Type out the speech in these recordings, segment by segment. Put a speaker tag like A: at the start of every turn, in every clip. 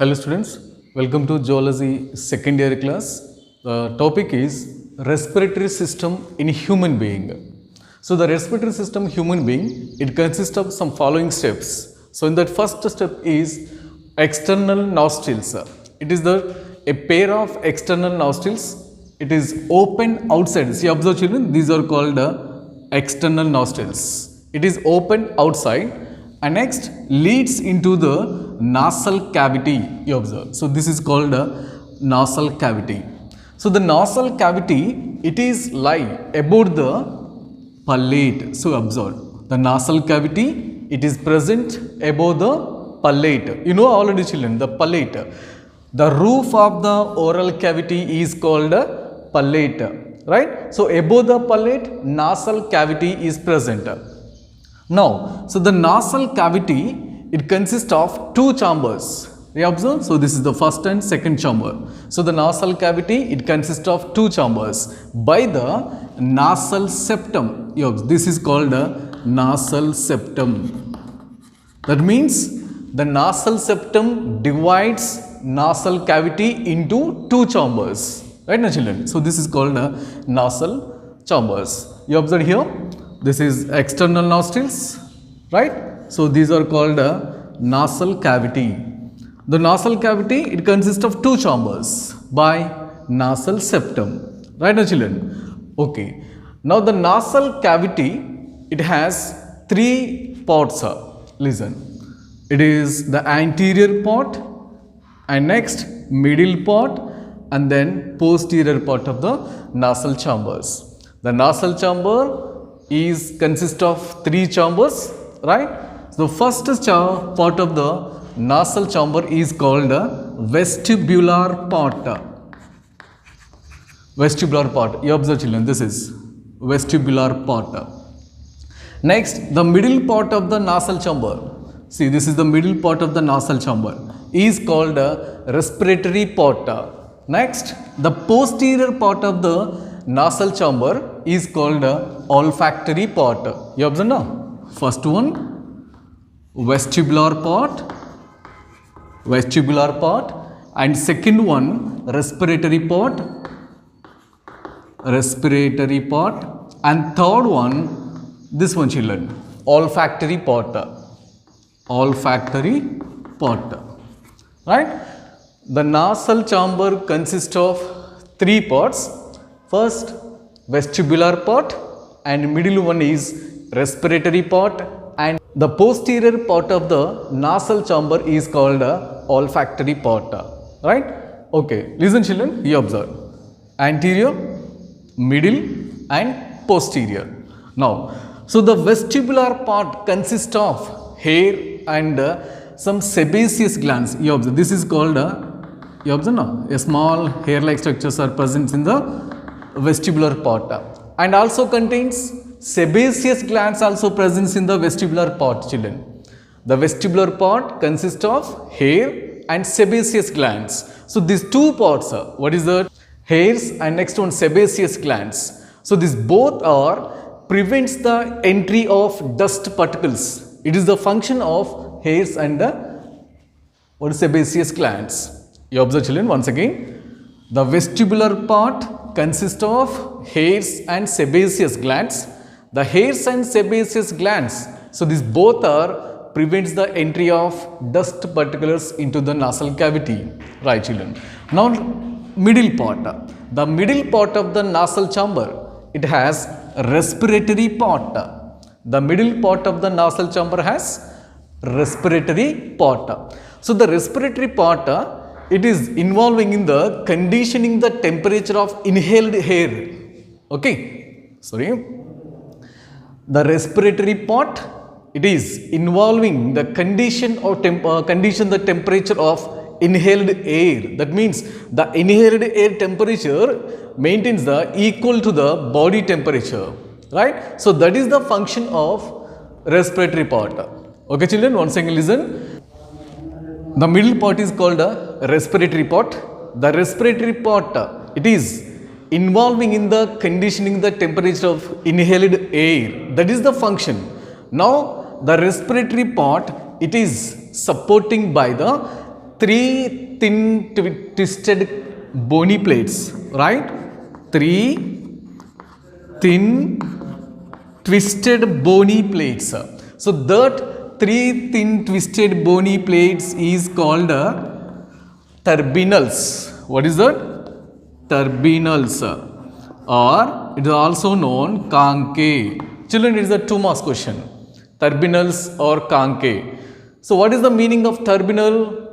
A: Hello students, welcome to Zoology second year class. The topic is respiratory system in human being. So the respiratory system human being, it consists of some following steps. So in that first step is external nostrils. It is a pair of external nostrils. It is open outside. See, observe children, these are called external nostrils. It is open outside and next leads into the nasal cavity, you observe. So this is called a nasal cavity. So the nasal cavity, it is lie about the palate. So observe, the nasal cavity, it is present above the palate. You know already children, the palate. The roof of the oral cavity is called a palate, right? So above the palate, nasal cavity is present. Now, so the nasal cavity, it consists of two chambers. You observe? So this is the first and second chamber. So the nasal cavity, it consists of two chambers by the nasal septum. You observe, this is called a nasal septum. That means the nasal septum divides nasal cavity into two chambers. Right now children? So this is called a nasal chambers. You observe here? This is external nostrils, right? So these are called a nasal cavity. The nasal cavity, it consists of two chambers by nasal septum, right now children? Okay. Now the nasal cavity, it has three parts. Listen, it is the anterior part and next middle part and then posterior part of the nasal chambers. The nasal chamber is consist of three chambers, right? So the first part of the nasal chamber is called vestibular part. Vestibular part. You observe children, this is vestibular part. Next, the middle part of the nasal chamber. See, this is the middle part of the nasal chamber is called respiratory part. Next, the posterior part of the nasal chamber is called olfactory part. You observe now? First one, vestibular part, and second one, respiratory part, and third one, this one children, olfactory part, right? The nasal chamber consists of three parts. First, vestibular part, and middle one is respiratory part, and the posterior part of the nasal chamber is called olfactory part, right? Okay, listen children, you observe anterior, middle and posterior. Now, so the vestibular part consists of hair and some sebaceous glands. You observe, this is called you observe now, a small hair-like structures are present in the vestibular part and also contains sebaceous glands also present in the vestibular part children. The vestibular part consists of hair and sebaceous glands. So these two parts, what is that? Hairs and next one sebaceous glands. So these both are prevents the entry of dust particles. It is the function of hairs and what is sebaceous glands. You observe children once again. The vestibular part consists of hairs and sebaceous glands. The hairs and sebaceous glands, so these both are prevents the entry of dust particles into the nasal cavity, right children? Now middle part, the middle part of the nasal chamber, it has respiratory part. The middle part of the nasal chamber has respiratory part. So the respiratory part, it is involving in the conditioning the temperature of inhaled air. Okay, sorry. The respiratory part, it is involving the condition or condition the temperature of inhaled air. That means the inhaled air temperature maintains the equal to the body temperature, right? So that is the function of respiratory part. Okay children, once again listen. The middle part is called a respiratory part. The respiratory part, it is involving in the conditioning the temperature of inhaled air. That is the function. Now the respiratory part, it is supporting by the three thin twisted bony plates, right? Three thin twisted bony plates. So that three thin twisted bony plates is called turbinals. What is that? Turbinals, or it is also known concave. Children, it is a 2 marks question. Turbinals or concave. So what is the meaning of turbinal?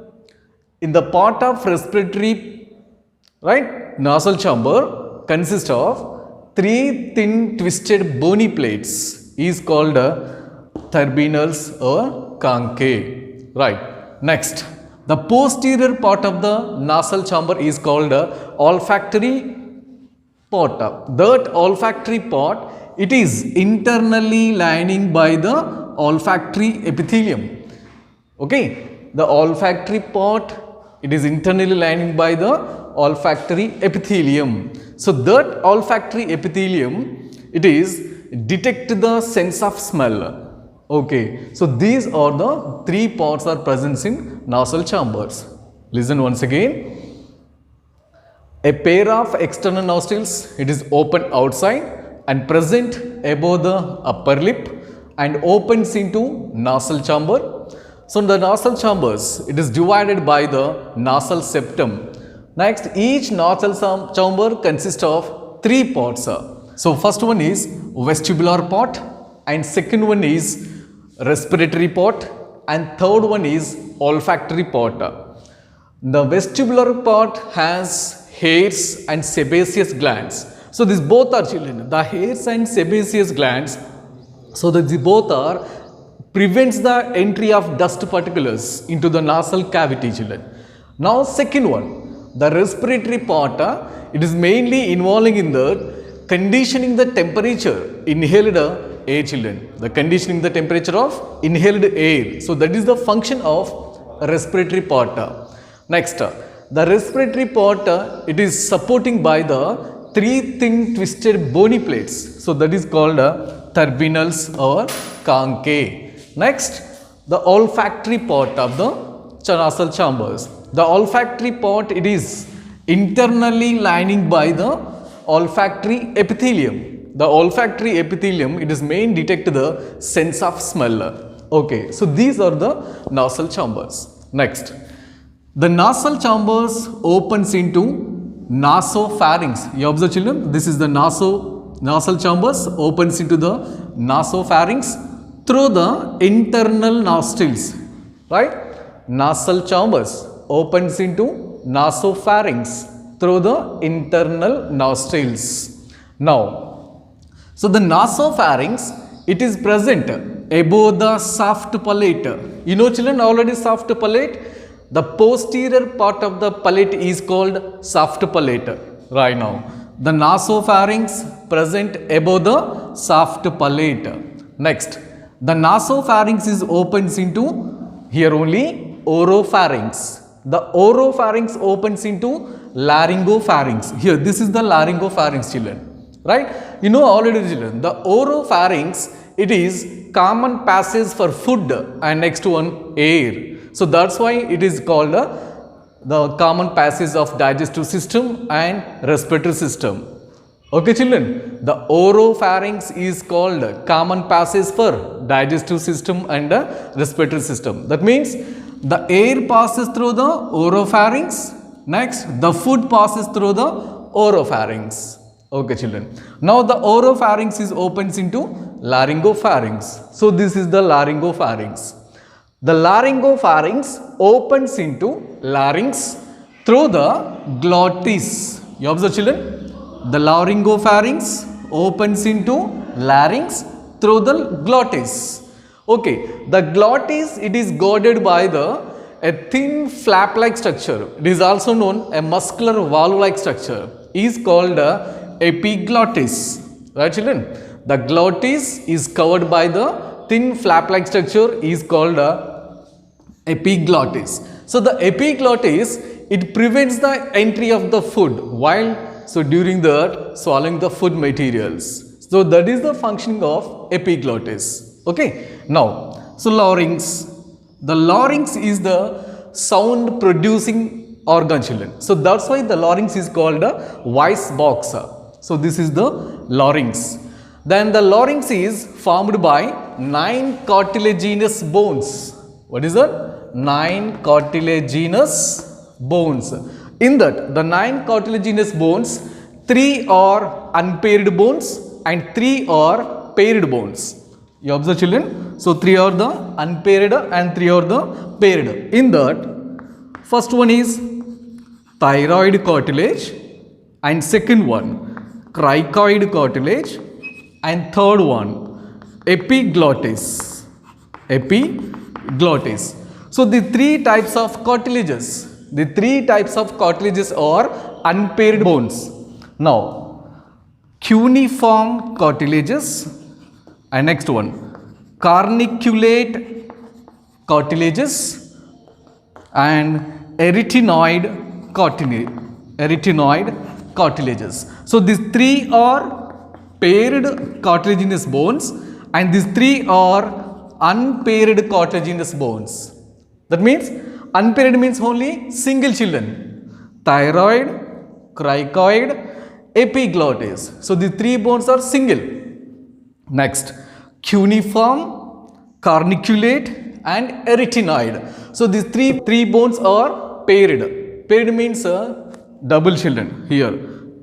A: In the part of respiratory, right, nasal chamber consists of three thin twisted bony plates is called turbinals or concave, right. Next, the posterior part of the nasal chamber is called olfactory part. That olfactory part, it is internally lining by the olfactory epithelium. Okay, the olfactory part, it is internally lining by the olfactory epithelium. So that olfactory epithelium, it is detect the sense of smell. Okay, so these are the three parts are present in nasal chambers. Listen once again. A pair of external nostrils, it is open outside and present above the upper lip and opens into nasal chamber. So in the nasal chambers, it is divided by the nasal septum. Next, each nasal chamber consists of three parts. So first one is vestibular part, and second one is respiratory part, and third one is olfactory part. The vestibular part has hairs and sebaceous glands. So these both are, children, the hairs and sebaceous glands. So these both are prevents the entry of dust particles into the nasal cavity, children. Now second one, the respiratory part, it is mainly involving in the conditioning the temperature inhaled air, children. The conditioning the temperature of inhaled air. So that is the function of respiratory part. Next, the respiratory part, it is supporting by the three thin twisted bony plates. So that is called turbinals or concave. Next, the olfactory part of the nasal chambers. The olfactory part, it is internally lining by the olfactory epithelium. The olfactory epithelium, it is main detect the sense of smell. Okay, so these are the nasal chambers. Next, the nasal chambers opens into nasopharynx. You observe, children, this is the nasal chambers opens into the nasopharynx through the internal nostrils, right? Nasal chambers opens into nasopharynx through the internal nostrils. Now, so the nasopharynx, it is present above the soft palate. You know, children, already soft palate. The posterior part of the palate is called soft palate. Right now, the nasopharynx present above the soft palate. Next, the nasopharynx is opens into here only oropharynx. The oropharynx opens into laryngopharynx. Here, this is the laryngopharynx, children. Right? You know already, children, the oropharynx, it is common passage for food, and next one air. So that's why it is called the common passage of digestive system and respiratory system. Okay, children, the oropharynx is called common passage for digestive system and respiratory system. That means the air passes through the oropharynx. Next, the food passes through the oropharynx. Okay, children. Now the oropharynx is opens into laryngopharynx. So this is the laryngopharynx. The laryngopharynx opens into larynx through the glottis. You observe, children? The laryngopharynx opens into larynx through the glottis. Okay, the glottis, it is guarded by a thin flap-like structure. It is also known a muscular valve-like structure. Is called epiglottis. Right, children? The glottis is covered by the thin flap-like structure is called epiglottis. So the epiglottis, it prevents the entry of the food while during the swallowing the food materials. So that is the functioning of epiglottis. Okay. Now, so larynx. The larynx is the sound producing organ, children. So that's why the larynx is called a voice box. So this is the larynx. Then the larynx is formed by 9 cartilaginous bones. What is that? 9 cartilaginous bones. In that, the 9 cartilaginous bones, 3 are unpaired bones and 3 are paired bones. You observe, children? So 3 are the unpaired and 3 are the paired. In that, first one is thyroid cartilage and second one cricoid cartilage and third one epiglottis. Epiglottis. So the 3 types of cartilages. The 3 types of cartilages are unpaired bones. Now, cuneiform cartilages and next one carniculate cartilages and arytenoid cartilages. So these 3 are paired cartilaginous bones and these 3 are unpaired cartilaginous bones. That means unpaired means only single, children. Thyroid, cricoid, epiglottis. So the 3 bones are single. Next, cuneiform, carniculate and arytenoid. So these three bones are paired. Paired means double, children. Here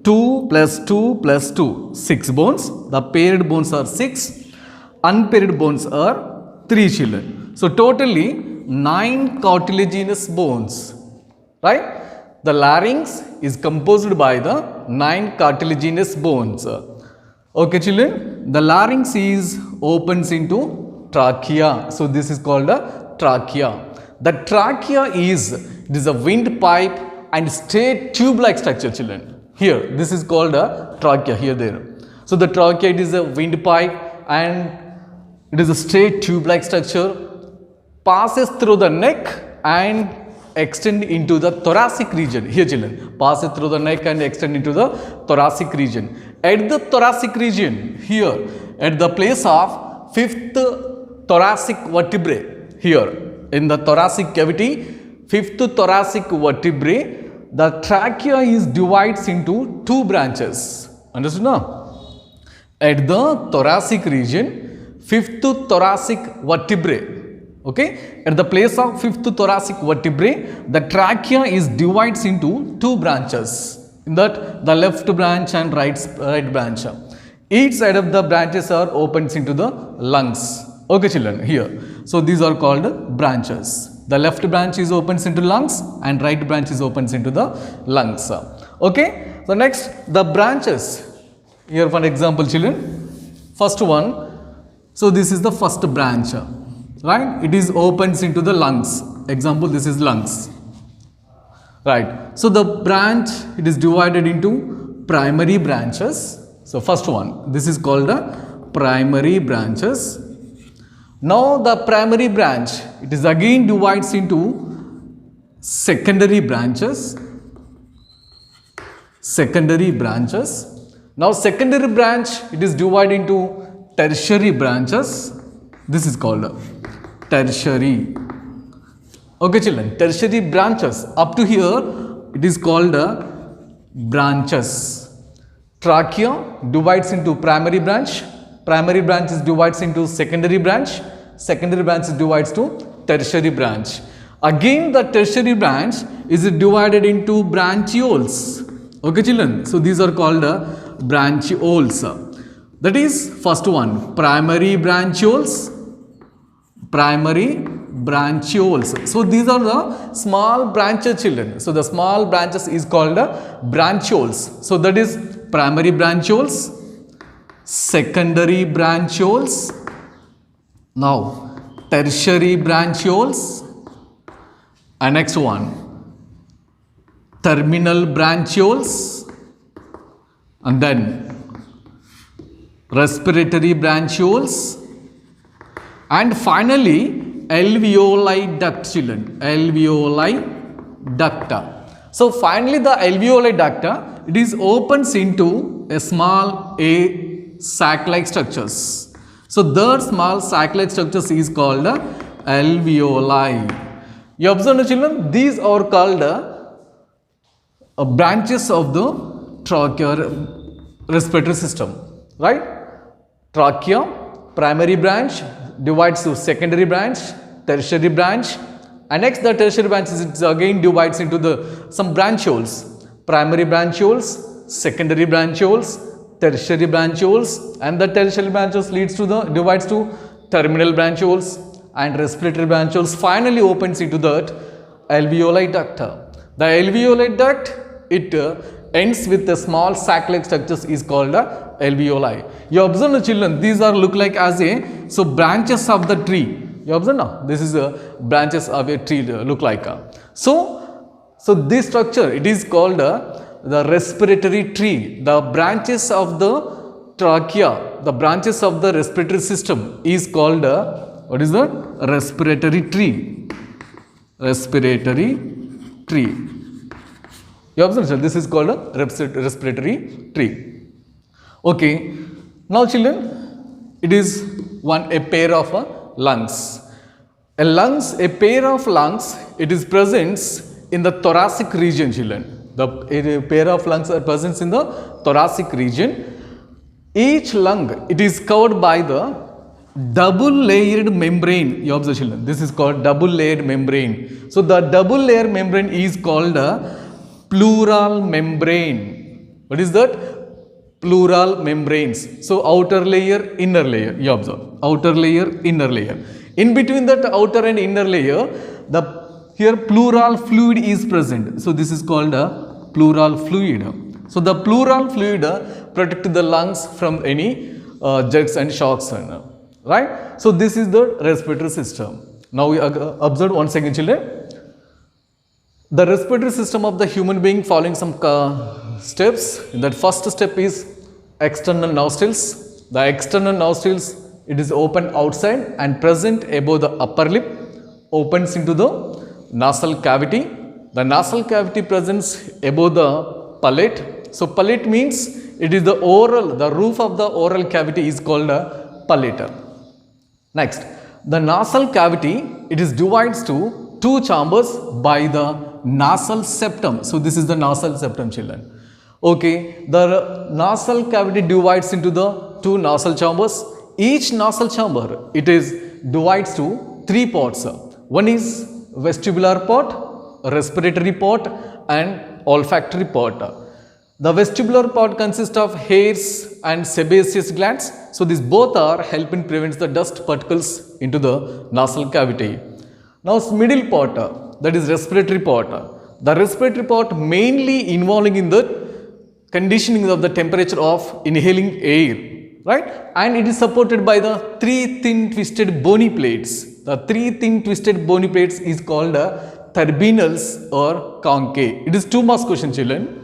A: 2 plus 2 plus 2, 6 bones. The paired bones are 6. Unpaired bones are 3, children. So totally 9 cartilaginous bones, right? The larynx is composed by the 9 cartilaginous bones. Okay, children, the larynx opens into trachea. So this is called a trachea. The trachea is a windpipe and straight tube-like structure, children. Here, this is called a trachea, here, there. So the trachea, it is a windpipe and it is a straight tube-like structure, passes through the neck and extend into the thoracic region. Here, children, passes through the neck and extend into the thoracic region. At the thoracic region, here, at the place of 5th thoracic vertebrae, here, in the thoracic cavity, 5th thoracic vertebrae, the trachea is divides into 2 branches. Understood now? At the thoracic region, 5th thoracic vertebrae, okay, at the place of 5th thoracic vertebrae, the trachea is divides into 2 branches. In that, the left branch and right branch. Each side of the branches are opens into the lungs. Okay, children, here. So these are called branches. The left branch is opens into lungs and right branch is opens into the lungs. Okay. So next, the branches. Here for example, children. First one. So this is the first branch. Right? It is opens into the lungs. Example, this is lungs. Right. So the branch, it is divided into primary branches. So first one, this is called the primary branches. Now the primary branch, it is again divides into secondary branches. Secondary branches. Now secondary branch, it is divided into tertiary branches. This is called tertiary. Okay, children, tertiary branches. Up to here, it is called branches. Trachea divides into primary branch. Primary branch is divides into secondary branch. Secondary branch is divides to tertiary branch. Again, the tertiary branch is divided into branchioles. Okay, children. So these are called branchioles. That is first one, primary branchioles. Primary branchioles. So these are the small branches, children. So the small branches is called branchioles. So that is primary branchioles, secondary branchioles, now tertiary branchioles, and next one terminal branchioles, and then respiratory branchioles, and finally alveoli duct, children. Alveoli duct. So finally the alveoli duct, it is opens into a small sac-like structures. So that small sac-like structures is called alveoli. You observe the children, these are called branches of the trachea respiratory system, right? Trachea, primary branch, divides to secondary branch, tertiary branch, and next the tertiary branch is again divides into the some branchioles, primary branchioles, secondary branchioles, tertiary branchioles, and the tertiary branchioles leads to the divides to terminal branchioles, and respiratory branchioles finally opens into that alveoli duct. The alveoli duct, it ends with the small sac-like structures is called alveoli. You observe the children, these are look like as a, so branches of the tree. You observe now, this is branches of a tree look like. So this structure, it is called the respiratory tree. The branches of the trachea, the branches of the respiratory system is called what is that? Respiratory tree. Respiratory tree. You observe, this is called a respiratory tree. Okay. Now children, it is a pair of lungs. A pair of lungs, it is present in the thoracic region, children. A pair of lungs are present in the thoracic region. Each lung, it is covered by the double layered membrane. You observe children, this is called double layered membrane. So the double layer membrane is called a pleural membrane. What is that? Pleural membranes. So outer layer, inner layer, you observe, outer layer, inner layer. In between that outer and inner layer, here pleural fluid is present. So this is called a pleural fluid. So the pleural fluid protects the lungs from any jerks and shocks. Right? So this is the respiratory system. Now we observe once again, children. The respiratory system of the human being following some steps. That first step is external nostrils. The external nostrils, it is open outside and present above the upper lip, opens into the nasal cavity. The nasal cavity presents above the palate. So palate means it is the oral, the roof of the oral cavity is called a palate. Next, the nasal cavity, it is divides to two chambers by the nasal septum. So this is the nasal septum, children. Okay, the nasal cavity divides into the two nasal chambers. Each nasal chamber, it is divides to three parts. One is vestibular part, respiratory part, and olfactory part. The vestibular part consists of hairs and sebaceous glands. So these both are helping prevent the dust particles into the nasal cavity. Now middle part, that is respiratory part. The respiratory part mainly involving in the conditioning of the temperature of inhaling air, right? And it is supported by the three thin twisted bony plates. The three thin twisted bony plates is called turbinals or conchae. It is 2 marks question, children.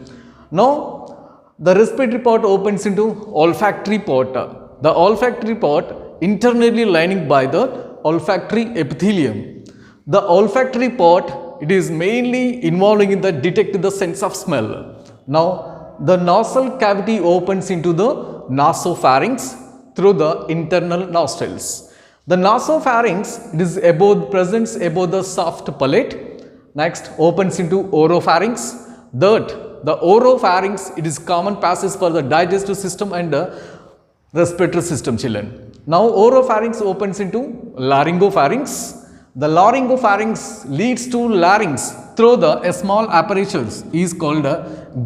A: Now the respiratory part opens into olfactory part. The olfactory part internally lining by the olfactory epithelium. The olfactory part, it is mainly involving in the detect the sense of smell. Now the nasal cavity opens into the nasopharynx through the internal nostrils. The nasopharynx, it is presents above the soft palate. Next opens into oropharynx. That the oropharynx, it is common passage for the digestive system and respiratory system, children. Now oropharynx opens into laryngopharynx. The laryngopharynx leads to larynx through a small apertures is called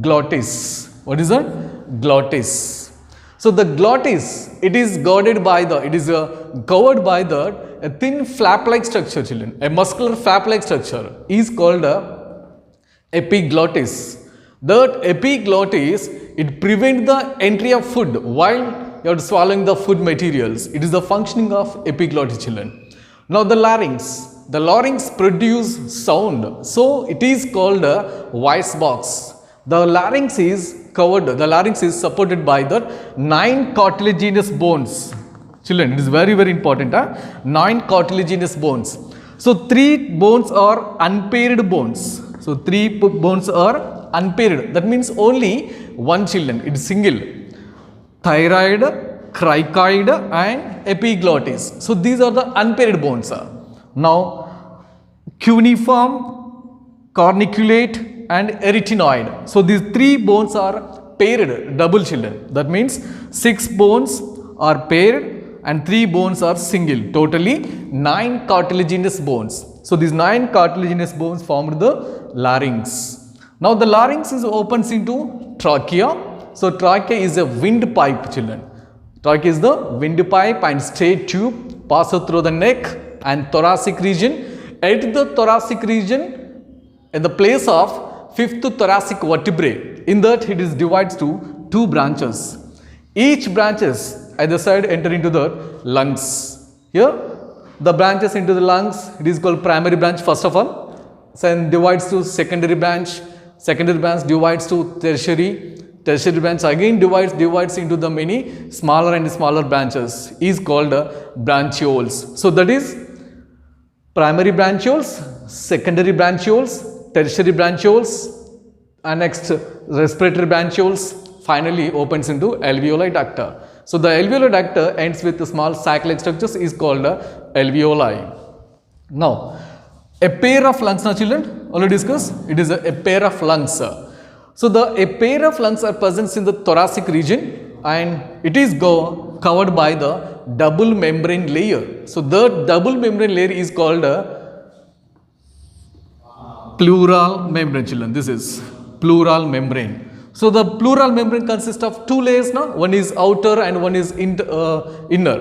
A: glottis. What is that? Glottis. So the glottis, it is guarded by covered by a thin flap-like structure, children. A muscular flap-like structure is called epiglottis. That epiglottis, it prevents the entry of food while you are swallowing the food materials. It is the functioning of epiglottis, children. Now the larynx produce sound, so it is called a voice box. The larynx is covered, the larynx is supported by the 9 cartilaginous bones. Children, it is very, very important. 9 cartilaginous bones. So 3 bones are unpaired bones. So 3 bones are unpaired. That means only one, children. It is single. Thyroid, cricoid and epiglottis. So these are the unpaired bones. Now cuneiform, corniculate and arytenoid. So these three bones are paired, double children. That means 6 bones are paired and 3 bones are single. Totally 9 cartilaginous bones. So these 9 cartilaginous bones formed the larynx. Now the larynx is opens into trachea. So trachea is a windpipe, children. Trachea is the windpipe and straight tube passes through the neck and thoracic region. At the thoracic region, in the place of 5th thoracic vertebrae, in that it is divided to 2 branches. Each branches at the side enter into the lungs. Here, the branches into the lungs, it is called primary branch first of all. Then divides to secondary branch. Secondary branch divides to tertiary. Tertiary branch again divides into the many smaller and smaller branches. Is called branchioles. So that is primary branchioles, secondary branchioles, tertiary branchioles, and next respiratory branchioles finally opens into alveoli ducta. So the alveoli ducta ends with small sac-like structures is called alveoli. Now, a pair of lungs, now children, already discussed, it is a pair of lungs. So a pair of lungs are present in the thoracic region and it is covered by the double membrane layer. So the double membrane layer is called pleural membrane, children. This is pleural membrane. So the pleural membrane consists of 2 layers now. One is outer and one is inner.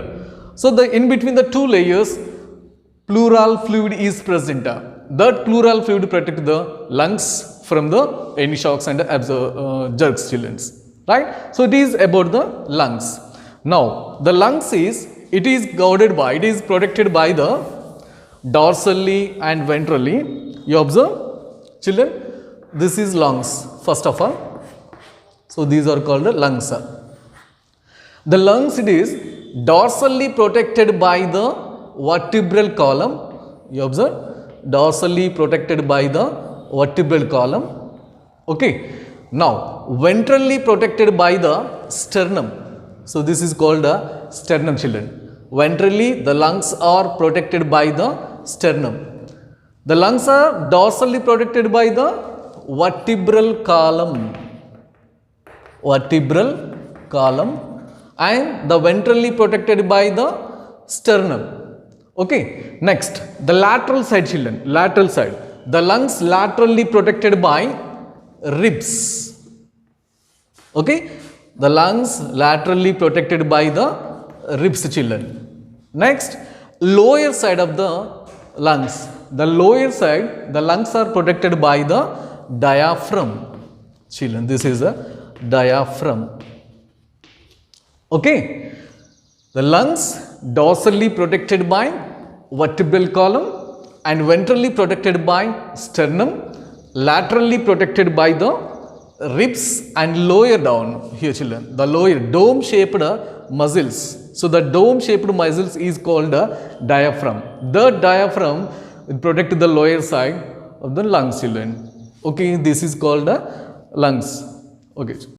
A: So in between the 2 layers, pleural fluid is present. That pleural fluid protects the lungs from any shocks and jerks, children. Right? So it is about the lungs. Now the lungs is protected by the dorsally and ventrally. You observe, children, this is lungs first of all. So these are called the lungs. The lungs, it is dorsally protected by the vertebral column. You observe, dorsally protected by the vertebral column. Okay. Now ventrally protected by the sternum. So this is called the sternum, children. Ventrally the lungs are protected by the sternum. The lungs are dorsally protected by the vertebral column. Vertebral column, and the ventrally protected by the sternum. Okay. Next, the lateral side, children. Lateral side. The lungs laterally protected by ribs. Okay. The lungs laterally protected by the ribs, children. Next, lower side of the lungs. The lower side, the lungs are protected by the diaphragm. Children, this is a diaphragm. Okay. The lungs dorsally protected by vertebral column and ventrally protected by sternum, laterally protected by the ribs and lower down here, children. The lower dome shaped muscles. So the dome shaped muscles is called diaphragm. The diaphragm will protect the lower side of the lungs, children. Okay, this is called lungs. Okay.